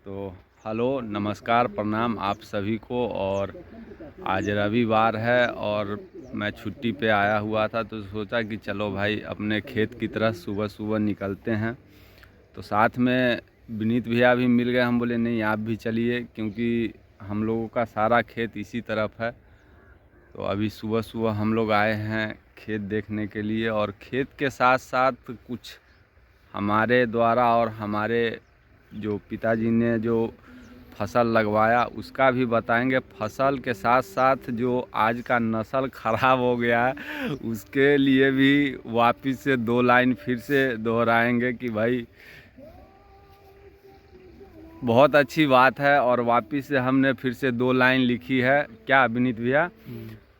तो हेलो, नमस्कार, प्रणाम आप सभी को। और आज रविवार है और मैं छुट्टी पे आया हुआ था, तो सोचा कि चलो भाई अपने खेत की तरफ सुबह सुबह निकलते हैं। तो साथ में विनीत भैया भी मिल गए। हम बोले नहीं आप भी चलिए, क्योंकि हम लोगों का सारा खेत इसी तरफ है। तो अभी सुबह सुबह हम लोग आए हैं खेत देखने के लिए, और खेत के साथ साथ कुछ हमारे द्वारा और हमारे जो पिताजी ने जो फसल लगवाया उसका भी बताएंगे। फसल के साथ साथ जो आज का नस्ल ख़राब हो गया है उसके लिए भी वापस से 2 लाइन फिर से दोहराएंगे कि भाई बहुत अच्छी बात है। और वापस से हमने फिर से 2 लाइन लिखी है। क्या विनीत भैया?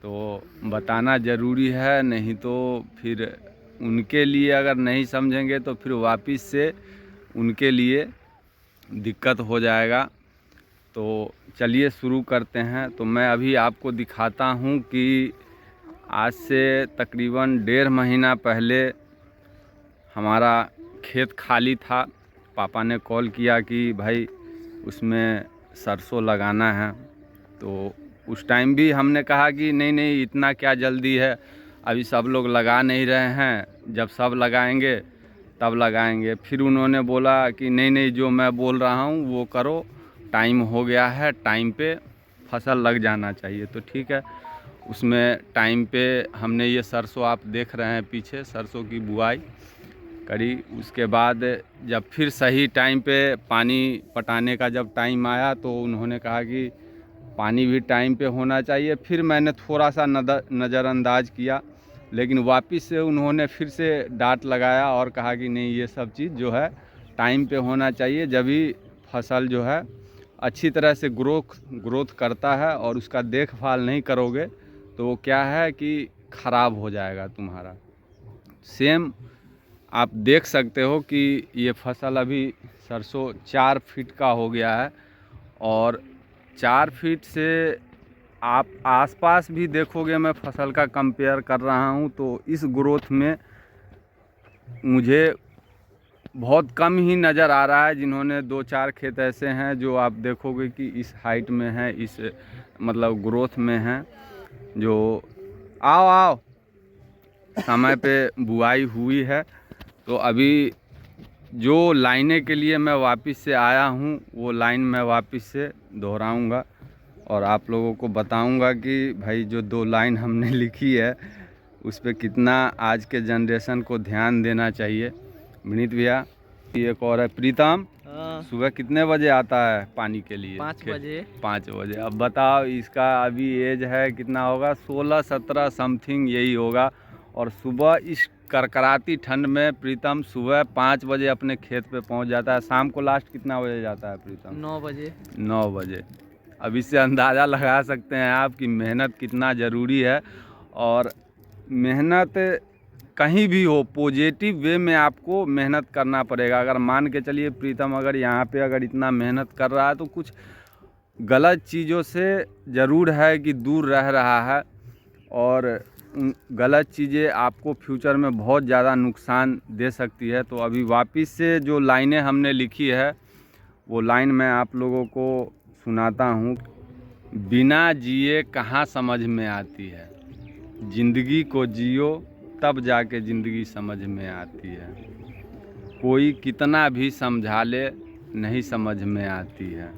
तो बताना ज़रूरी है, नहीं तो फिर उनके लिए अगर नहीं समझेंगे तो फिर वापस से उनके लिए दिक्कत हो जाएगा। तो चलिए शुरू करते हैं। तो मैं अभी आपको दिखाता हूं कि आज से तकरीबन 1.5 महीना पहले हमारा खेत खाली था। पापा ने कॉल किया कि भाई उसमें सरसों लगाना है। तो उस टाइम भी हमने कहा कि नहीं नहीं इतना क्या जल्दी है, अभी सब लोग लगा नहीं रहे हैं, जब सब लगाएंगे तब लगाएंगे। फिर उन्होंने बोला कि नहीं नहीं जो मैं बोल रहा हूँ वो करो, टाइम हो गया है, टाइम पे फसल लग जाना चाहिए। तो ठीक है, उसमें टाइम पे हमने ये सरसों आप देख रहे हैं पीछे सरसों की बुआई करी। उसके बाद जब फिर सही टाइम पे पानी पटाने का जब टाइम आया तो उन्होंने कहा कि पानी भी टाइम पे होना चाहिए। फिर मैंने थोड़ा सा नज़रअंदाज किया, लेकिन वापस से उन्होंने फिर से डांट लगाया और कहा कि नहीं ये सब चीज़ जो है टाइम पे होना चाहिए, जब भी फसल जो है अच्छी तरह से ग्रोथ करता है। और उसका देखभाल नहीं करोगे तो वो क्या है कि ख़राब हो जाएगा तुम्हारा। सेम आप देख सकते हो कि ये फसल अभी सरसों 4 फीट का हो गया है, और 4 फीट से आप आसपास भी देखोगे, मैं फसल का कंपेयर कर रहा हूँ तो इस ग्रोथ में मुझे बहुत कम ही नज़र आ रहा है। जिन्होंने 2-4 खेत ऐसे हैं जो आप देखोगे कि इस हाइट में है, इस मतलब ग्रोथ में है, जो आओ समय पे बुआई हुई है। तो अभी जो लाइने के लिए मैं वापस से आया हूँ वो लाइन मैं वापस से दोहराऊँगा और आप लोगों को बताऊँगा कि भाई जो 2 लाइन हमने लिखी है उस पर कितना आज के जनरेशन को ध्यान देना चाहिए। विनीत भैया, एक और है प्रीतम, सुबह कितने बजे आता है पानी के लिए? 5 बजे। 5 बजे। अब बताओ इसका अभी एज है कितना होगा, 16-17 समथिंग यही होगा। और सुबह इस करकराती ठंड में प्रीतम सुबह 5 बजे अपने खेत पे पहुंच जाता है। शाम को लास्ट कितना बजे जाता है प्रीतम? 9 बजे। 9 बजे। अब इससे अंदाज़ा लगा सकते हैं आप कि मेहनत कितना ज़रूरी है। और मेहनत कहीं भी हो, पॉजिटिव वे में आपको मेहनत करना पड़ेगा। अगर मान के चलिए प्रीतम अगर यहाँ पे अगर इतना मेहनत कर रहा है तो कुछ गलत चीज़ों से ज़रूर है कि दूर रह रहा है, और गलत चीज़ें आपको फ्यूचर में बहुत ज़्यादा नुकसान दे सकती है। तो अभी वापस से जो लाइनें हमने लिखी है वो लाइन मैं आप लोगों को सुनाता हूँ। बिना जिए कहाँ समझ में आती है, ज़िंदगी को जियो तब जाके ज़िंदगी समझ में आती है। कोई कितना भी समझा ले नहीं समझ में आती है,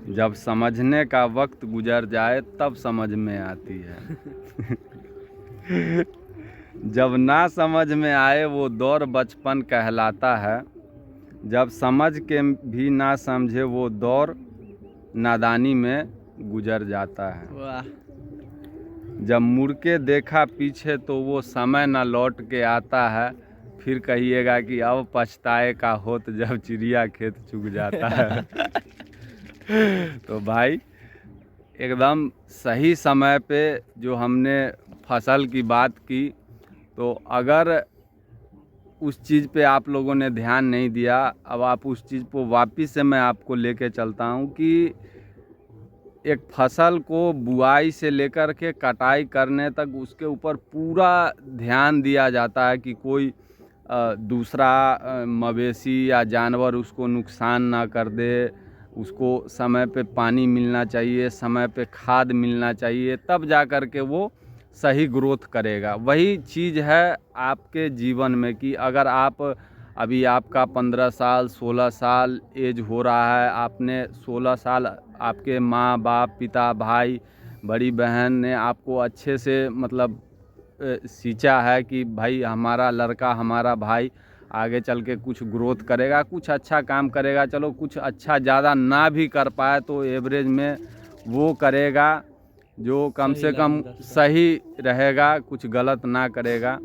जब समझने का वक्त गुजर जाए तब समझ में आती है। जब ना समझ में आए वो दौर बचपन कहलाता है, जब समझ के भी ना समझे वो दौर नादानी में गुजर जाता है। वाह। जब मुड़ के देखा पीछे तो वो समय ना लौट के आता है, फिर कहिएगा कि अब पछताए का होत जब चिड़िया खेत चुग जाता है। तो भाई एकदम सही समय पे जो हमने फसल की बात की, तो अगर उस चीज़ पे आप लोगों ने ध्यान नहीं दिया, अब आप उस चीज़ को वापस से मैं आपको लेके चलता हूँ कि एक फसल को बुआई से लेकर के कटाई करने तक उसके ऊपर पूरा ध्यान दिया जाता है कि कोई दूसरा मवेशी या जानवर उसको नुकसान ना कर दे, उसको समय पे पानी मिलना चाहिए, समय पे खाद मिलना चाहिए, तब जा कर के वो सही ग्रोथ करेगा। वही चीज़ है आपके जीवन में कि अगर आप अभी आपका 15 साल 16 साल एज हो रहा है, आपने 16 साल आपके माँ बाप पिता भाई बड़ी बहन ने आपको अच्छे से मतलब सींचा है कि भाई हमारा लड़का हमारा भाई आगे चल के कुछ ग्रोथ करेगा, कुछ अच्छा काम करेगा। चलो कुछ अच्छा ज़्यादा ना भी कर पाए तो एवरेज में वो करेगा जो कम से कम सही रहेगा, कुछ गलत ना करेगा।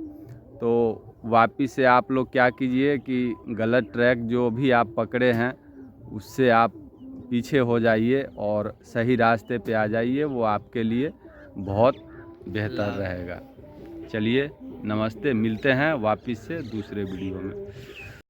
तो वापिस से आप लोग क्या कीजिए कि गलत ट्रैक जो भी आप पकड़े हैं उससे आप पीछे हो जाइए और सही रास्ते पे आ जाइए, वो आपके लिए बहुत बेहतर रहेगा। चलिए नमस्ते, मिलते हैं वापिस से दूसरे वीडियो में।